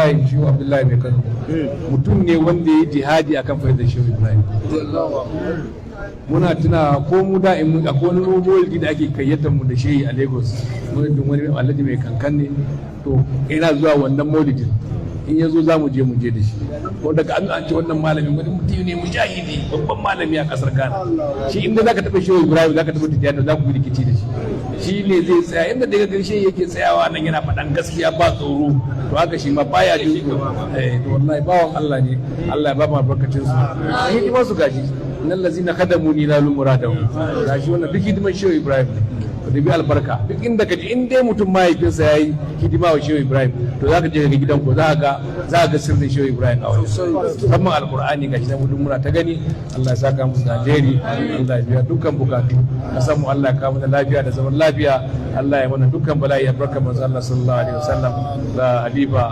Abdullahi mai Kano mutum ne wanda ya jihadi akan faidar Shehu Ibrahim. Muna tuna ko mu da in akwai wani roboyi da ake kayyatar mu da shehi a Lagos, wani alhaji mai kankan ne, to ina zuwa wannan maulidin in ya zo za mu je da shi, ko daga an ce wannan malamin wani mutum ne mujahidi babban malami a kasar Ghana, shi inda zaka taɓa Shehu Ibrahim zaka taɓa Tijjani za ku yi rikici da shi ne zai tsaya inda daga garshe yake tsayawa nan yana faɗan gaskiya ba tsoro, to haka shi ma baya jin to wallahi bawan Allah ne, Allah ya ba mu albarkacin su hidimar su gashi nan lazina kadamuni lalu muradahu gashi wannan duk hidimar Shehu Ibrahim ne da bi albarka duk inda kaji in dai mutum mahaifinsa yayi hidima wa Shehu Ibrahim to zaka je ga gidan ko za ka ga sirrin Shehu Ibrahim a wajen musamman alqur'ani gashi na mutum muna ta gani. Allah ya saka musu da alheri, Allah ya biya dukkan bukatu, kasan mu Allah ya kawo mana lafiya da zaman lafiya, Allah ya mana dukkan bala'i ya barka manzo Allah sallallahu alaihi wasallam da Habiba